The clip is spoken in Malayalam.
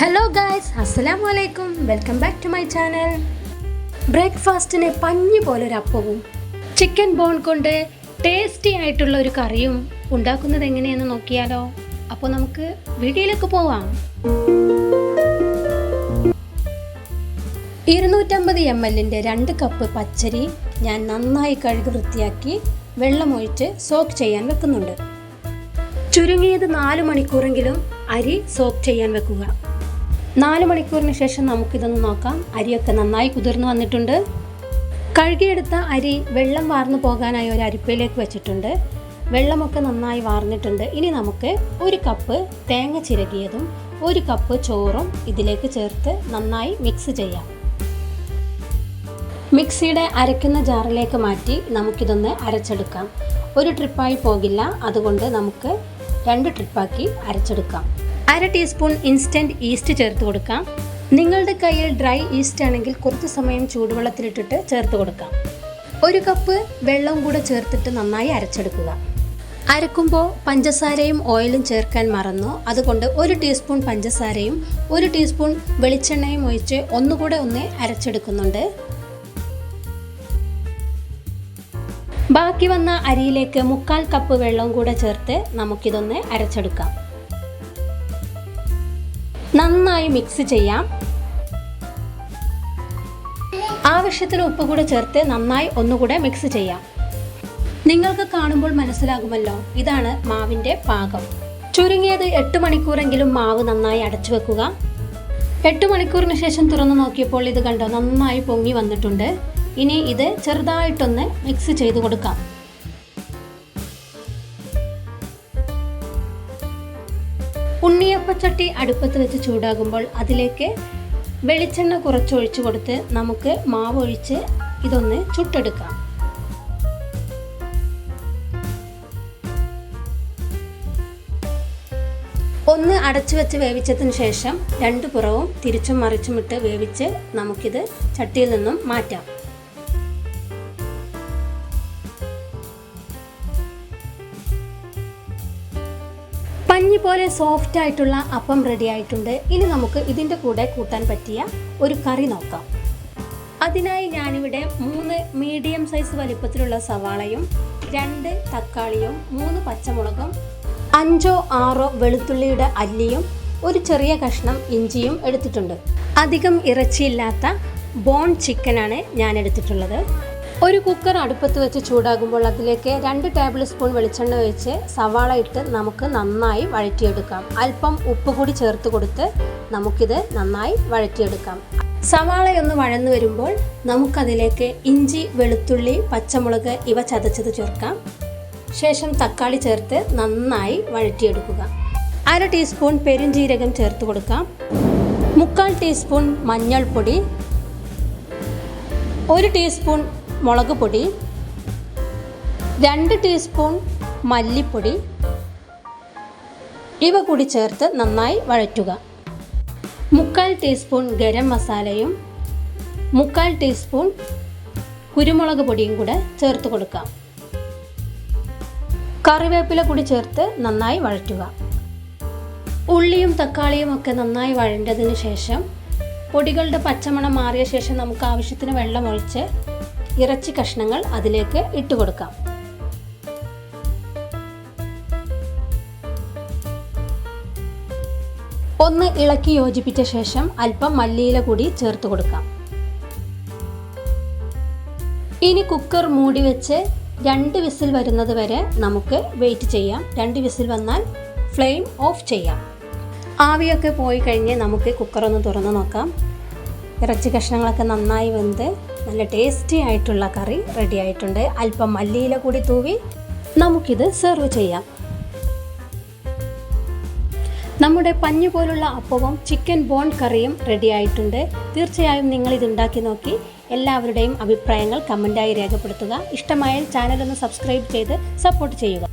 ഹലോ ഗായ്സ്, അസ്സലാമു അലൈക്കും. Welcome back to my channel. ബ്രേക്ക്ഫാസ്റ്റിന് പഞ്ഞി പോലൊരു അപ്പവും ചിക്കൻ ബോൺ കൊണ്ട് ടേസ്റ്റി ആയിട്ടുള്ള ഒരു കറിയും ഉണ്ടാക്കുന്നത് എങ്ങനെയെന്ന് നോക്കിയാലോ? അപ്പോൾ നമുക്ക് വീഡിയോയിലേക്ക് പോവാം. 250 ml 2 കപ്പ് പച്ചരി ഞാൻ നന്നായി കഴുകി വൃത്തിയാക്കി വെള്ളമൊഴിച്ച് സോക്ക് ചെയ്യാൻ വെക്കുന്നുണ്ട്. ചുരുങ്ങിയത് 4 മണിക്കൂറെങ്കിലും അരി സോക്ക് ചെയ്യാൻ വെക്കുക. 4 മണിക്കൂറിന് ശേഷം നമുക്കിതൊന്ന് നോക്കാം. അരിയൊക്കെ നന്നായി കുതിർന്ന് വന്നിട്ടുണ്ട്. കഴുകിയെടുത്ത അരി വെള്ളം വാർന്നു പോകാനായി ഒരു അരിപ്പയിലേക്ക് വെച്ചിട്ടുണ്ട്. വെള്ളമൊക്കെ നന്നായി വാർന്നിട്ടുണ്ട്. ഇനി നമുക്ക് 1 കപ്പ് തേങ്ങ ചിരകിയതും 1 കപ്പ് ചോറും ഇതിലേക്ക് ചേർത്ത് നന്നായി മിക്സ് ചെയ്യാം. മിക്സിയുടെ അരയ്ക്കുന്ന ജാറിലേക്ക് മാറ്റി നമുക്കിതൊന്ന് അരച്ചെടുക്കാം. ഒരു ട്രിപ്പായി പോകില്ല, അതുകൊണ്ട് നമുക്ക് 2 ട്രിപ്പാക്കി അരച്ചെടുക്കാം. 1/2 ടീസ്പൂൺ ഇൻസ്റ്റൻറ്റ് ഈസ്റ്റ് ചേർത്ത് കൊടുക്കാം. നിങ്ങളുടെ കയ്യിൽ ഡ്രൈ ഈസ്റ്റ് ആണെങ്കിൽ കുറച്ച് സമയം ചൂടുവെള്ളത്തിലിട്ടിട്ട് ചേർത്ത് കൊടുക്കാം. 1 കപ്പ് വെള്ളം കൂടെ ചേർത്തിട്ട് നന്നായി അരച്ചെടുക്കുക. അരക്കുമ്പോൾ പഞ്ചസാരയും ഓയിലും ചേർക്കാൻ മറന്നു, അതുകൊണ്ട് 1 ടീസ്പൂൺ പഞ്ചസാരയും 1 ടീസ്പൂൺ വെളിച്ചെണ്ണയും ഒഴിച്ച് ഒന്നുകൂടെ അരച്ചെടുക്കുന്നുണ്ട്. ബാക്കി വന്ന അരിയിലേക്ക് 1/4 കപ്പ് വെള്ളം കൂടെ ചേർത്ത് നമുക്കിതൊന്ന് അരച്ചെടുക്കാം. നന്നായി മിക്സ് ചെയ്യാം. ആവശ്യത്തിന് ഉപ്പ് കൂടെ ചേർത്ത് നന്നായി ഒന്നുകൂടെ മിക്സ് ചെയ്യാം. നിങ്ങൾക്ക് കാണുമ്പോൾ മനസ്സിലാകുമല്ലോ, ഇതാണ് മാവിൻ്റെ പാകം. ചുരുങ്ങിയത് 8 മണിക്കൂറെങ്കിലും മാവ് നന്നായി അടച്ചു വെക്കുക. 8 മണിക്കൂറിന് ശേഷം തുറന്നു നോക്കിയപ്പോൾ ഇത് കണ്ടോ, നന്നായി പൊങ്ങി വന്നിട്ടുണ്ട്. ഇനി ഇത് ചെറുതായിട്ടൊന്ന് മിക്സ് ചെയ്ത് കൊടുക്കാം. ഉണ്ണിയപ്പച്ചട്ടി അടുപ്പത്ത് വെച്ച് ചൂടാകുമ്പോൾ അതിലേക്ക് വെളിച്ചെണ്ണ കുറച്ചൊഴിച്ച് കൊടുത്ത് നമുക്ക് മാവ് ഒഴിച്ച് ഇതൊന്ന് ചുട്ടെടുക്കാം. ഒന്ന് അടച്ചു വെച്ച് വേവിച്ചതിന് ശേഷം 2 പുറവും തിരിച്ചും മറിച്ചുമിട്ട് വേവിച്ച് നമുക്കിത് ചട്ടിയിൽ നിന്നും മാറ്റാം. പഞ്ഞി പോലെ സോഫ്റ്റ് ആയിട്ടുള്ള അപ്പം റെഡി ആയിട്ടുണ്ട്. ഇനി നമുക്ക് ഇതിൻ്റെ കൂടെ കൂട്ടാൻ പറ്റിയ ഒരു കറി നോക്കാം. അതിനായി ഞാനിവിടെ 3 മീഡിയം സൈസ് വലിപ്പത്തിലുള്ള സവാളയും 2 തക്കാളിയും 3 പച്ചമുളകും 5 6 വെളുത്തുള്ളിയുടെ അല്ലിയും ഒരു ചെറിയ കഷ്ണം ഇഞ്ചിയും എടുത്തിട്ടുണ്ട്. അധികം ഇറച്ചിയില്ലാത്ത ബോൺ ചിക്കനാണ് ഞാൻ എടുത്തിട്ടുള്ളത്. ഒരു കുക്കർ അടുപ്പത്ത് വെച്ച് ചൂടാകുമ്പോൾ അതിലേക്ക് 2 ടേബിൾ സ്പൂൺ വെളിച്ചെണ്ണ ഒഴിച്ച് സവാള ഇട്ട് നമുക്ക് നന്നായി വഴറ്റിയെടുക്കാം. അല്പം ഉപ്പ് കൂടി ചേർത്ത് കൊടുത്ത് നമുക്കിത് നന്നായി വഴറ്റിയെടുക്കാം. സവാളയൊന്ന് വഴന്നു വരുമ്പോൾ നമുക്കതിലേക്ക് ഇഞ്ചി, വെളുത്തുള്ളി, പച്ചമുളക് ഇവ ചതച്ചത് ചേർക്കാം. ശേഷം തക്കാളി ചേർത്ത് നന്നായി വഴറ്റിയെടുക്കുക. 1/2 ടീസ്പൂൺ പെരുംജീരകം ചേർത്ത് കൊടുക്കാം. 1/4 ടീസ്പൂൺ മഞ്ഞൾപ്പൊടി, 1 ടീസ്പൂൺ മുളക് പൊടി, 2 ടീസ്പൂൺ മല്ലിപ്പൊടി ഇവ കൂടി ചേർത്ത് നന്നായി വഴറ്റുക. 1/4 ടീസ്പൂൺ ഗരം മസാലയും 1/4 ടീസ്പൂൺ കുരുമുളക് പൊടിയും കൂടെ ചേർത്ത് കൊടുക്കാം. കറിവേപ്പില കൂടി ചേർത്ത് നന്നായി വഴറ്റുക. ഉള്ളിയും തക്കാളിയും ഒക്കെ നന്നായി വഴണ്ടതിന് ശേഷം പൊടികളുടെ പച്ചമണം മാറിയ ശേഷം നമുക്ക് ആവശ്യത്തിന് വെള്ളം ഒഴിച്ച് ഇറച്ചി കഷ്ണങ്ങൾ അതിലേക്ക് ഇട്ട് കൊടുക്കാം. ഒന്ന് ഇളക്കി യോജിപ്പിച്ച ശേഷം അല്പം മല്ലിയില കൂടി ചേർത്ത് കൊടുക്കാം. ഇനി കുക്കർ മൂടി വെച്ച് 2 വിസിൽ വരുന്നത് വരെ നമുക്ക് വെയിറ്റ് ചെയ്യാം. 2 വിസിൽ വന്നാൽ ഫ്ലെയിം ഓഫ് ചെയ്യാം. ആവിയൊക്കെ പോയി കഴിഞ്ഞ് നമുക്ക് കുക്കറൊന്ന് തുറന്ന് നോക്കാം. ഇറച്ചി കഷ്ണങ്ങളൊക്കെ നന്നായി വെന്ത് നല്ല ടേസ്റ്റി ആയിട്ടുള്ള കറി റെഡി ആയിട്ടുണ്ട്. അല്പം മല്ലിയില കൂടി തൂവി നമുക്കിത് സെർവ് ചെയ്യാം. നമ്മുടെ പഞ്ഞി പോലുള്ള അപ്പവും ചിക്കൻ ബോൺ കറിയും റെഡി ആയിട്ടുണ്ട്. തീർച്ചയായും നിങ്ങൾ ഇത് ഉണ്ടാക്കി നോക്കി എല്ലാവരുടെയും അഭിപ്രായങ്ങൾ കമൻറ്റായി രേഖപ്പെടുത്തുക. ഇഷ്ടമായാൽ ചാനലൊന്ന് സബ്സ്ക്രൈബ് ചെയ്ത് സപ്പോർട്ട് ചെയ്യുക.